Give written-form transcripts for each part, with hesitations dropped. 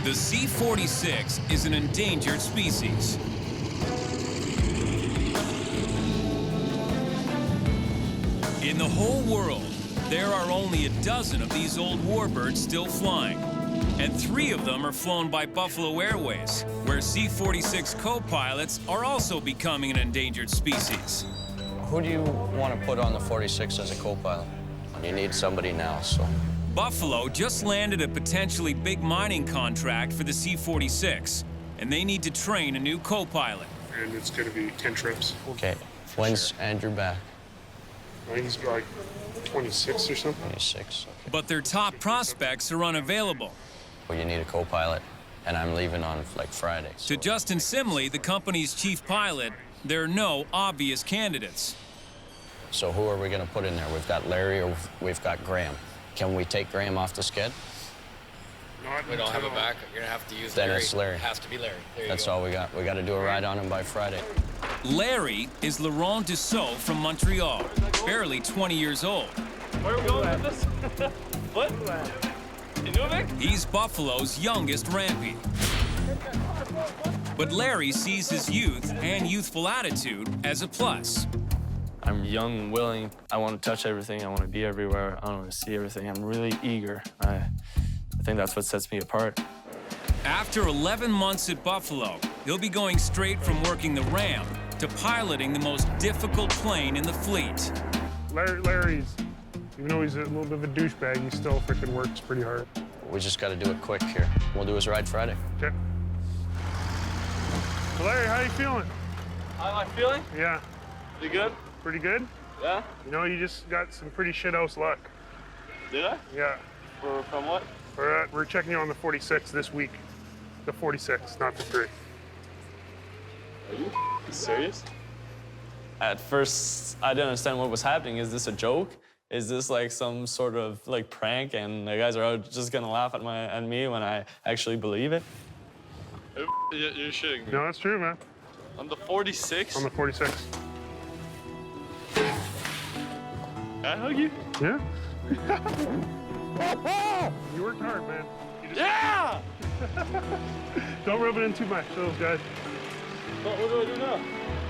The C-46 is an endangered species. In the whole world, there are only a dozen of these old warbirds still flying, and 3 of them are flown by Buffalo Airways, where C-46 co-pilots are also becoming an endangered species. Who do you want to put on the 46 as a co-pilot? You need somebody now, so. Buffalo just landed a potentially big mining contract for the C-46, and they need to train a new co-pilot. And it's going to be 10 trips. Okay. When's Andrew back? He's like 26 or something. 26, okay. But their top prospects are unavailable. Well, you need a co-pilot, and I'm leaving on, like, Friday. So. To Justin Simley, the company's chief pilot, there are no obvious candidates. So who are we going to put in there? We've got Larry or we've got Graham. Can we take Graham off the sked? We don't have a backup. You're going to have to use Then Larry. it's Larry. It has to be Larry. That's all we got. We got to do a ride on him by Friday. Larry is Laurent Dussault from Montreal, barely 20 years old. Where are we going with this? What? Inuvik? He's Buffalo's youngest rampie. But Larry sees his youth and youthful attitude as a plus. I'm young, willing. I want to touch everything. I want to be everywhere. I want to see everything. I'm really eager. I think that's what sets me apart. After 11 months at Buffalo, he'll be going straight from working the ramp to piloting the most difficult plane in the fleet. Larry's, even though he's a little bit of a douchebag, he still freaking works pretty hard. We just got to do it quick here. We'll do his ride Friday. Okay. Larry, how you feeling? How am I feeling? Yeah. Pretty good? Pretty good? Yeah? You know, you just got some pretty shithouse luck. Did I? Yeah. From what? We're checking you on the 46 this week. The 46, not the 3. Are you serious? At first, I didn't understand what was happening. Is this a joke? Is this like some sort of like prank and the guys are just gonna laugh at me when I actually believe it? You're shitting me. No, that's true, man. On the 46? On the 46. Can I hug you? Yeah. You worked hard, man. Yeah! Don't rub it in too much, those guys. What do I do now?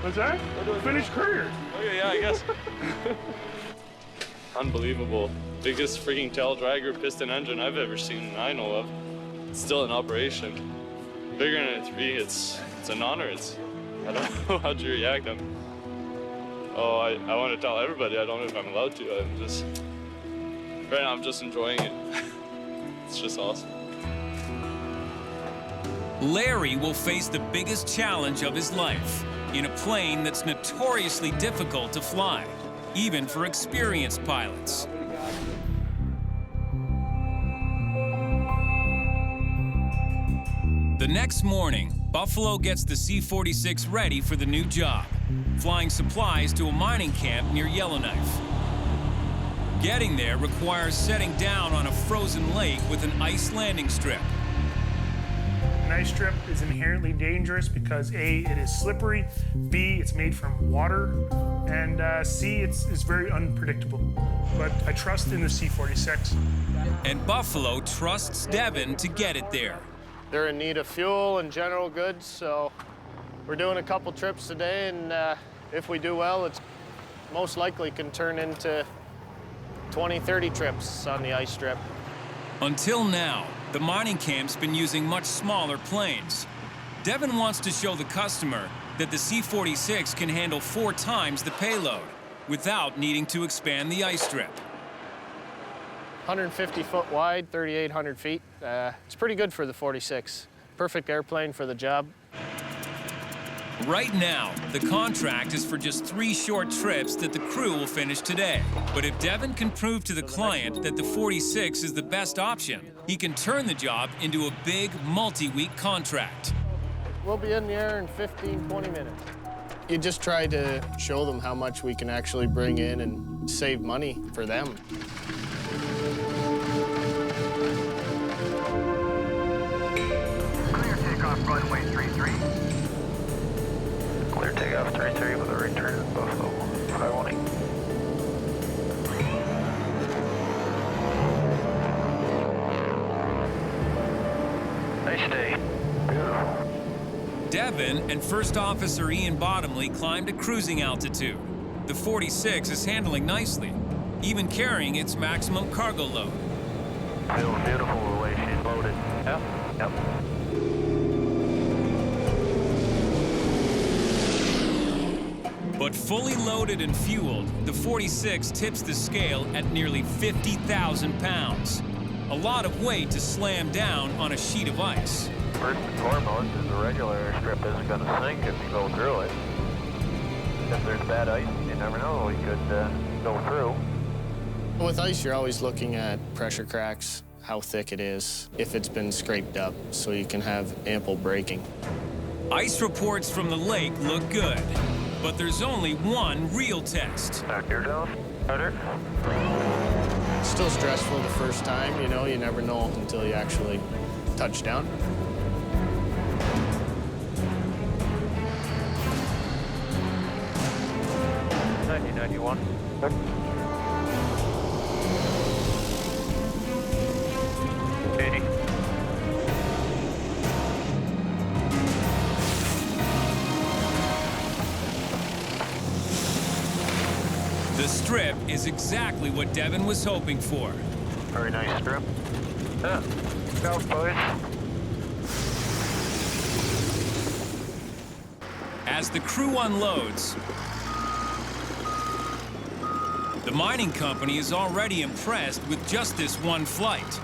What's that? Finish career. Okay, yeah, I guess. Unbelievable. Biggest freaking tail dragger piston engine I've ever seen, I know of. It's still in operation. Bigger than a 3, it's an honor. I don't know how to react. I want to tell everybody. I don't know if I'm allowed to. Right now I'm just enjoying it. It's just awesome. Larry will face the biggest challenge of his life in a plane that's notoriously difficult to fly, even for experienced pilots. The next morning, Buffalo gets the C-46 ready for the new job, flying supplies to a mining camp near Yellowknife. Getting there requires setting down on a frozen lake with an ice landing strip. An ice strip is inherently dangerous because A, it is slippery, B, it's made from water, and C, it's very unpredictable. But I trust in the C-46. And Buffalo trusts Devin to get it there. They're in need of fuel and general goods, so we're doing a couple trips today, and if we do well, it's most likely can turn into 20, 30 trips on the ice strip. Until now, the mining camp's been using much smaller planes. Devin wants to show the customer that the C-46 can handle 4 times the payload without needing to expand the ice strip. 150 foot wide, 3,800 feet. It's pretty good for the 46. Perfect airplane for the job. Right now, the contract is for just 3 short trips that the crew will finish today. But if Devin can prove to the client that the 46 is the best option, he can turn the job into a big multi-week contract. We'll be in the air in 15, 20 minutes. You just try to show them how much we can actually bring in and save money for them. Clear takeoff, runway 33. Clear takeoff 33 with a return to Buffalo 518. Nice day. Beautiful. Devin and First Officer Ian Bottomley climbed to cruising altitude. The 46 is handling nicely, even carrying its maximum cargo load. Feels beautiful the way she's loaded. Yep. Yep. But fully loaded and fueled, the 46 tips the scale at nearly 50,000 pounds. A lot of weight to slam down on a sheet of ice. First and foremost is the regular airstrip isn't going to sink if you go through it. If there's bad ice, you never know, we could go through. With ice, you're always looking at pressure cracks, how thick it is, if it's been scraped up, so you can have ample braking. Ice reports from the lake look good, but there's only one real test. Back gear down. Rudder. Still stressful the first time, you know, you never know until you actually touch down. $90.91. $80. The strip is exactly what Devin was hoping for. Very nice strip. Yeah. Go, boys. As the crew unloads, the mining company is already impressed with just this one flight.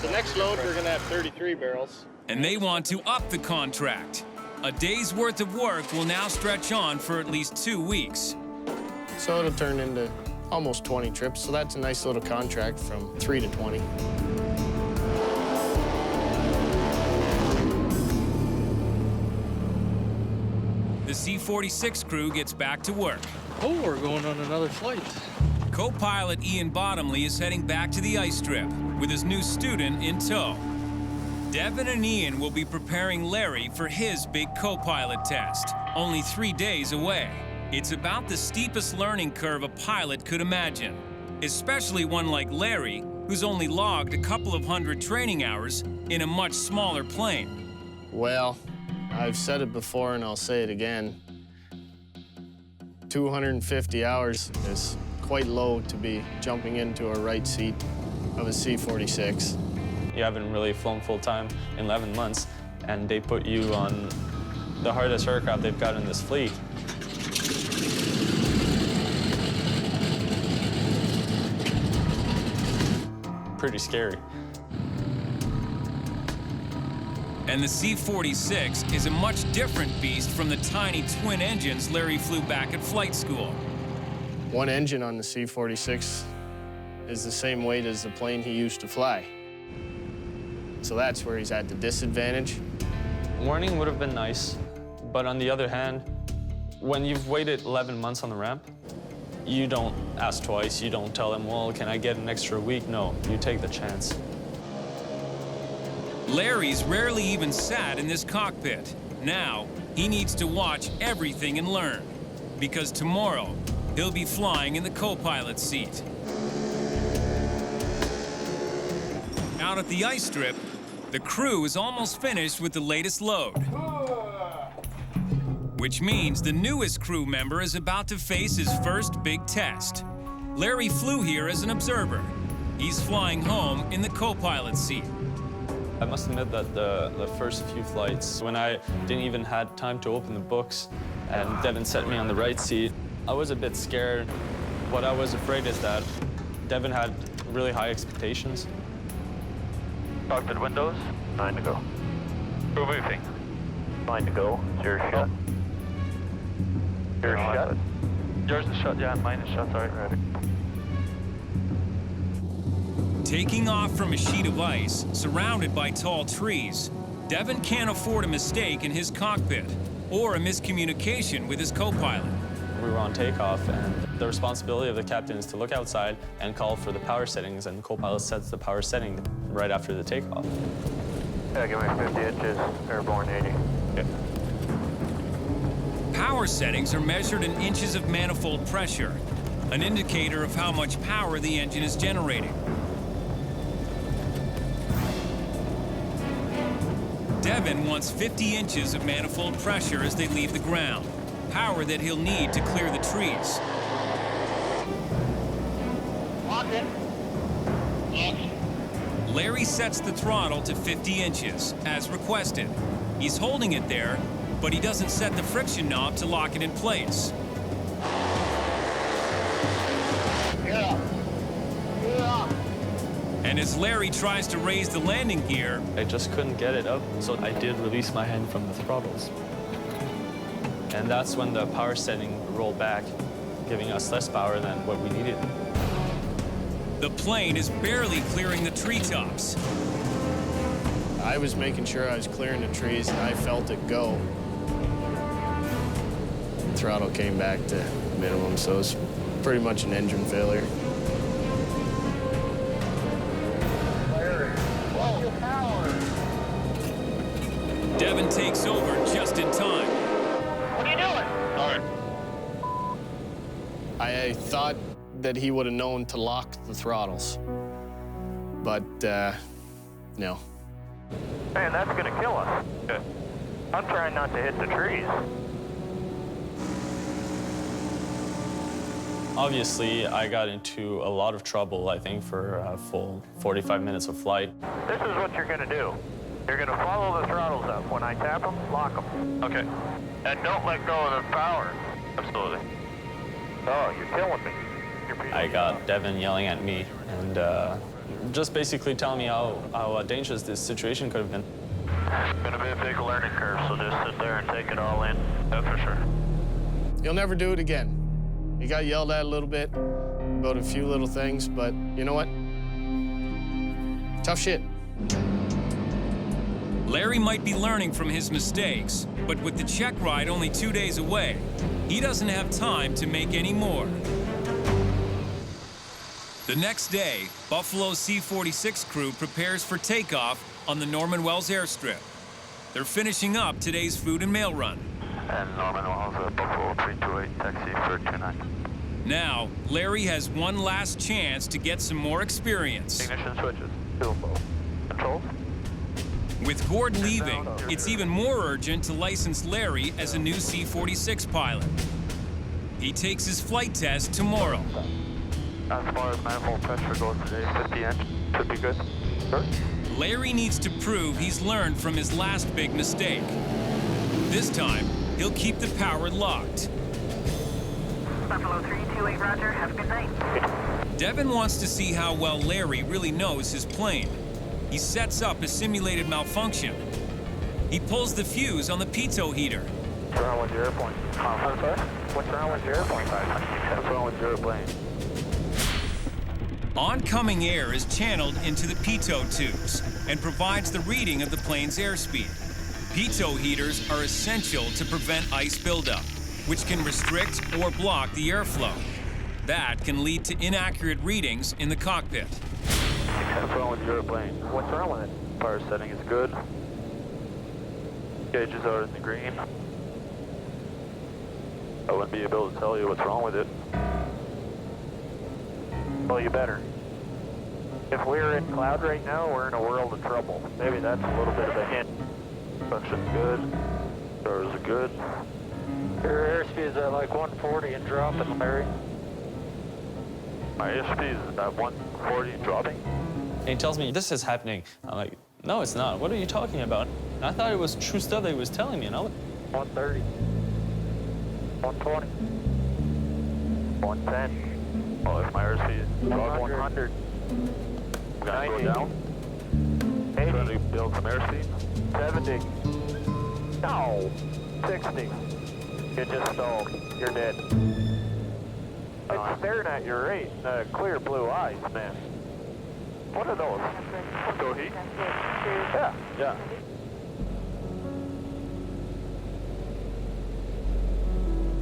The next load, we're going to have 33 barrels. And they want to up the contract. A day's worth of work will now stretch on for at least 2 weeks. So it'll turn into almost 20 trips, so that's a nice little contract from 3 to 20. The C-46 crew gets back to work. Oh, we're going on another flight. Co-pilot Ian Bottomley is heading back to the ice strip with his new student in tow. Devin and Ian will be preparing Larry for his big co-pilot test, only 3 days away. It's about the steepest learning curve a pilot could imagine, especially one like Larry, who's only logged a couple of hundred training hours in a much smaller plane. Well, I've said it before and I'll say it again. 250 hours is quite low to be jumping into a right seat of a C-46. You haven't really flown full-time in 11 months, and they put you on the hardest aircraft they've got in this fleet. Pretty scary. And the C-46 is a much different beast from the tiny twin engines Larry flew back at flight school. One engine on the C-46 is the same weight as the plane he used to fly. So that's where he's at the disadvantage. Warning would have been nice, but on the other hand, when you've waited 11 months on the ramp, you don't ask twice. You don't tell them, well, can I get an extra week? No, you take the chance. Larry's rarely even sat in this cockpit. Now, he needs to watch everything and learn, because tomorrow, he'll be flying in the co-pilot seat. Out at the ice strip, the crew is almost finished with the latest load, which means the newest crew member is about to face his first big test. Larry flew here as an observer. He's flying home in the co-pilot seat. I must admit that the first few flights, when I didn't even have time to open the books and Devin set me on the right seat, I was a bit scared. What I was afraid is that Devin had really high expectations. Cockpit windows, 9 to go. Crew briefing. 9 to go. It's your shut. Your shut. Yours is shut, yeah, mine is shut, sorry. Ready. Taking off from a sheet of ice, surrounded by tall trees, Devin can't afford a mistake in his cockpit or a miscommunication with his co-pilot. We were on takeoff, and the responsibility of the captain is to look outside and call for the power settings, and the co-pilot sets the power setting right after the takeoff. Yeah, give me 50 inches, airborne 80. Okay. Power settings are measured in inches of manifold pressure, an indicator of how much power the engine is generating. Devin wants 50 inches of manifold pressure as they leave the ground, power that he'll need to clear the trees. Larry sets the throttle to 50 inches, as requested. He's holding it there, but he doesn't set the friction knob to lock it in place. And as Larry tries to raise the landing gear, I just couldn't get it up, so I did release my hand from the throttles. And that's when the power setting rolled back, giving us less power than what we needed. the plane is barely clearing the treetops. I was making sure I was clearing the trees, and I felt it go. Throttle came back to minimum, so it's pretty much an engine failure. Devin takes over just in time. What are you doing? All right. I thought that he would have known to lock the throttles, but no. Man, that's gonna kill us. I'm trying not to hit the trees. Obviously, I got into a lot of trouble, I think, for a full 45 minutes of flight. This is what you're gonna do. You're gonna follow the throttles up. When I tap them, lock them. Okay. And don't let go of the power. Absolutely. Oh, you're killing me. I got Devin yelling at me and just basically telling me how dangerous this situation could have been. It's gonna be a big learning curve, so just sit there and take it all in. That's for sure. You'll never do it again. You got yelled at a little bit about a few little things, but you know what? Tough shit. Larry might be learning from his mistakes, but with the check ride only 2 days away, he doesn't have time to make any more. The next day, Buffalo's C-46 crew prepares for takeoff on the Norman Wells airstrip. They're finishing up today's food and mail run. And Norman Wells at Buffalo 328, taxi for 29. Now, Larry has one last chance to get some more experience. Ignition switches. Fuel flow. Controls. With Gord leaving, it's even more urgent to license Larry as a new C-46 pilot. He takes his flight test tomorrow. As far as manifold pressure goes today, 50 inch should be good. Sure. Larry needs to prove he's learned from his last big mistake. This time, he'll keep the power locked. Buffalo 328, roger. Have a good night. Devin wants to see how well Larry really knows his plane. He sets up a simulated malfunction. He pulls the fuse on the pitot heater. What's wrong with your airplane? I'm sorry? What's wrong with your airplane? What's wrong with your airplane? Oncoming air is channeled into the pitot tubes and provides the reading of the plane's airspeed. Pitot heaters are essential to prevent ice buildup, which can restrict or block the airflow. That can lead to inaccurate readings in the cockpit. What's wrong with your airplane? What's wrong with it? Power setting is good. Gauges are in the green. I wouldn't be able to tell you what's wrong with it. Well, you better. If we're in cloud right now, we're in a world of trouble. Maybe that's a little bit of a hint. Function's good. Stars are good. Your airspeed is at like 140 and dropping, Larry. My airspeed is at 140 and dropping. And he tells me, this is happening. I'm like, no, it's not. What are you talking about? And I thought it was true stuff that he was telling me, 130. 120. 110. Oh, if my airspeed is 100. We're gonna go down. 80. Trying to build some airspeed. 70. No. 60. You just stalled. You're dead. It's staring at your rate. Clear blue eyes, man. What are those? Go heat? Yeah.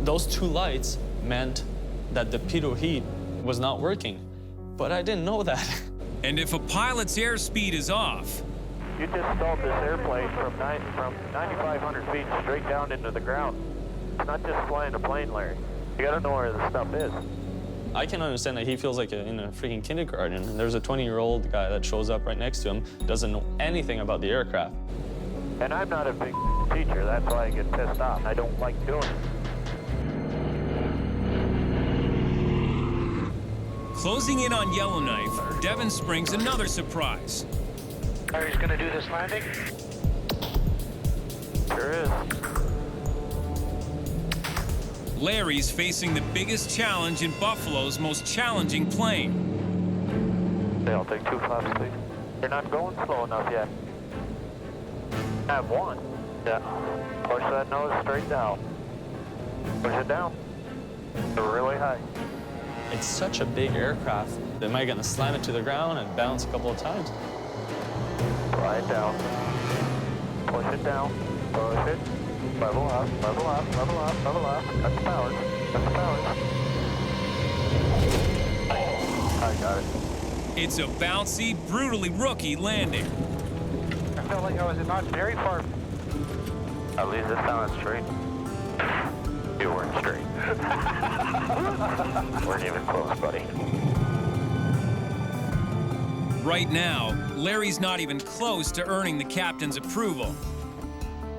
Those two lights meant that the pitot heat was not working, but I didn't know that. And if a pilot's airspeed is off, You just stalled this airplane from 9,500 feet straight down into the ground. It's not just flying a plane, Larry. You gotta know where the stuff is. I can understand that he feels like in a freaking kindergarten, and there's a 20-year-old guy that shows up right next to him, doesn't know anything about the aircraft. And I'm not a big teacher. That's why I get pissed off. I don't like doing it. Closing in on Yellowknife, Devin springs another surprise. Larry's gonna do this landing? Sure is. Larry's facing the biggest challenge in Buffalo's most challenging plane. They'll take 2 flaps, please. You're not going slow enough yet. Have 1. Yeah. Push that nose straight down. Push it down. Really high. It's such a big aircraft. Am I gonna slam it to the ground and bounce a couple of times? Fly it down. Push it down. Push it. Level up, level up, level up, level up. That's the power. That's the power. I got it. It's a bouncy, brutally rookie landing. I felt like I was not very far. At least it sounded straight. You weren't straight. Weren't even close, buddy. Right now, Larry's not even close to earning the captain's approval.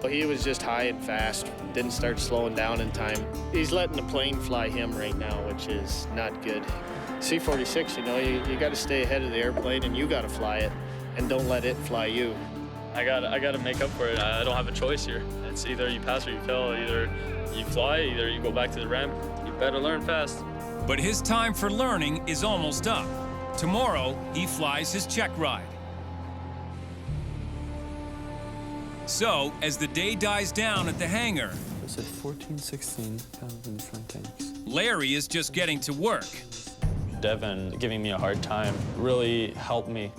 He was just high and fast, didn't start slowing down in time. He's letting the plane fly him right now, which is not good. C-46, you know, you got to stay ahead of the airplane and you got to fly it, and don't let it fly you. I gotta make up for it. I don't have a choice here. It's either you pass or you fail. Either you fly, either you go back to the ramp. You better learn fast. But his time for learning is almost up. Tomorrow, he flies his check ride. So, as the day dies down at the hangar, I said 14, 16 pounds in the front tanks. Larry is just getting to work. Devin giving me a hard time really helped me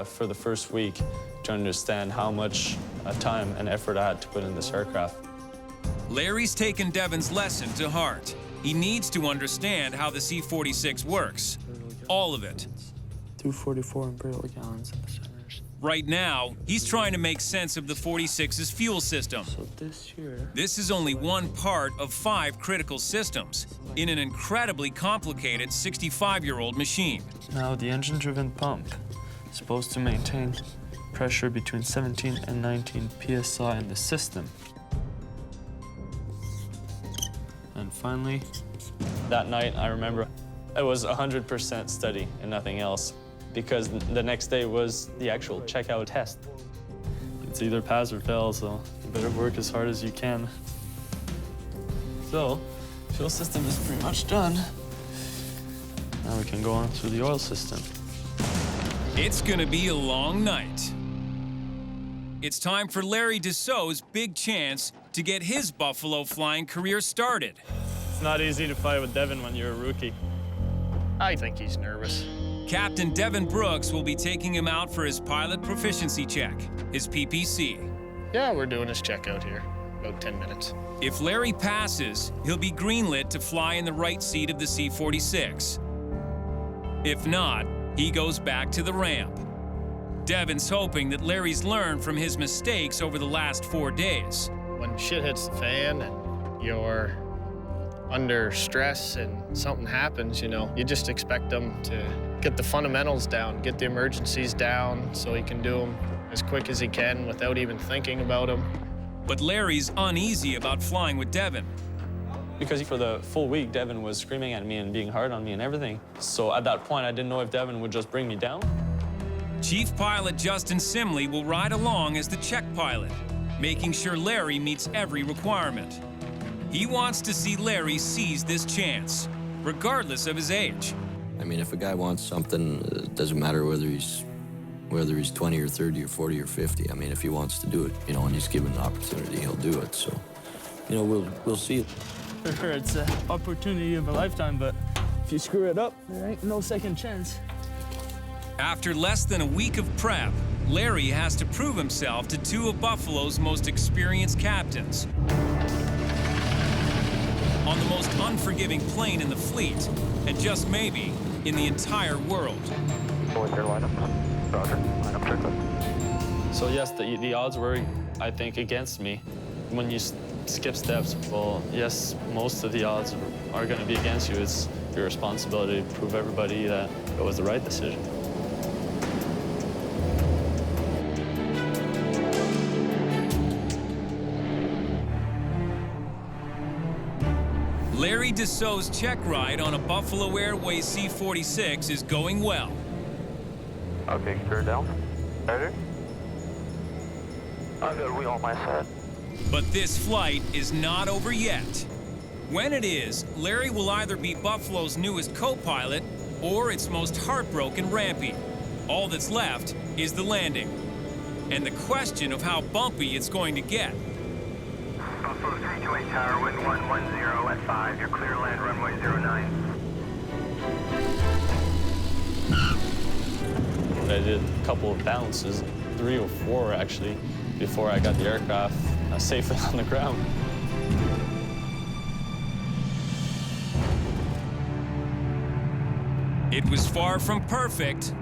for the first week to understand how much time and effort I had to put in this aircraft. Larry's taken Devin's lesson to heart. He needs to understand how the C-46 works. All of it. 244 imperial gallons in the centers. Right now, he's trying to make sense of the 46's fuel system. So this year... This is only one part of 5 critical systems in an incredibly complicated 65-year-old machine. Now the engine-driven pump is supposed to maintain pressure between 17 and 19 psi in the system. And finally, that night, I remember it was 100% study and nothing else, because the next day was the actual checkout test. It's either pass or fail, so you better work as hard as you can. So, fuel system is pretty much done. Now we can go on to the oil system. It's gonna be a long night. It's time for Larry Dessau's big chance to get his Buffalo flying career started. It's not easy to fly with Devin when you're a rookie. I think he's nervous. Captain Devin Brooks will be taking him out for his pilot proficiency check, his PPC. Yeah, we're doing his checkout here. About 10 minutes. If Larry passes, he'll be greenlit to fly in the right seat of the C-46. If not, he goes back to the ramp. Devin's hoping that Larry's learned from his mistakes over the last 4 days. When shit hits the fan and you're under stress and something happens, you know, you just expect them to get the fundamentals down, get the emergencies down so he can do them as quick as he can without even thinking about them. But Larry's uneasy about flying with Devin. Because for the full week, Devin was screaming at me and being hard on me and everything. So at that point, I didn't know if Devin would just bring me down. Chief Pilot Justin Simley will ride along as the check pilot, making sure Larry meets every requirement. He wants to see Larry seize this chance, regardless of his age. I mean, if a guy wants something, it doesn't matter whether he's 20 or 30 or 40 or 50. I mean, if he wants to do it, you know, and he's given an opportunity, he'll do it. So, you know, we'll see it. Sure, it's an opportunity of a lifetime, but if you screw it up, there ain't no second chance. After less than a week of prep, Larry has to prove himself to 2 of Buffalo's most experienced captains. On the most unforgiving plane in the fleet, and just maybe in the entire world. What's your lineup? Roger, lineup checklist. So yes, the odds were, I think, against me. When you skip steps, well, yes, most of the odds are going to be against you. It's your responsibility to prove everybody that it was the right decision. Dassault's check ride on a Buffalo Airways C-46 is going well. Okay, turn down. Better. I got a wheel on my side. But this flight is not over yet. When it is, Larry will either be Buffalo's newest co-pilot or its most heartbroken rampie. All that's left is the landing and the question of how bumpy it's going to get. Buffalo 328 Tower, wind 110 at 5. You're clear to land runway 09. I did a couple of bounces, 3 or 4 actually, before I got the aircraft safely on the ground. It was far from perfect.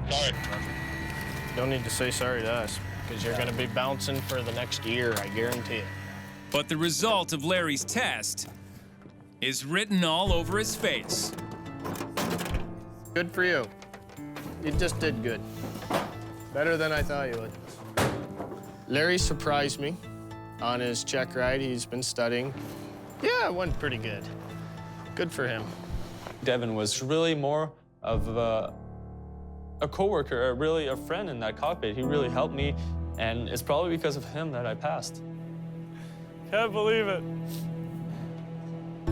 Sorry. Don't need to say sorry to us, because you're going to be bouncing for the next year, I guarantee it. But the result of Larry's test is written all over his face. Good for you. You just did good. Better than I thought you would. Larry surprised me on his check ride. He's been studying. Yeah, it went pretty good. Good for him. Devin was really more of a coworker, really a friend in that cockpit. He really helped me, and it's probably because of him that I passed. Can't believe it.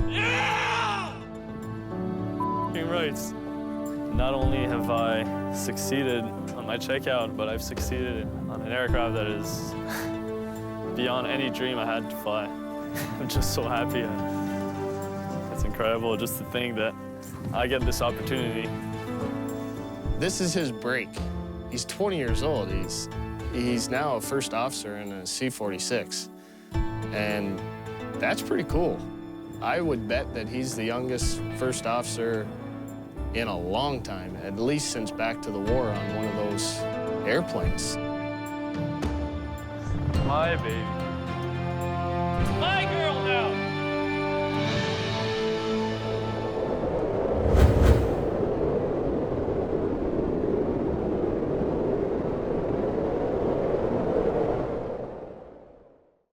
Yeah! Rights. Not only have I succeeded on my checkout, but I've succeeded on an aircraft that is beyond any dream I had to fly. I'm just so happy. It's incredible just to think that I get this opportunity. This is his break. He's 20 years old. He's now a first officer in a C-46. And that's pretty cool. I would bet that he's the youngest first officer in a long time, at least since Back to the War on one of those airplanes. My baby. My girl now.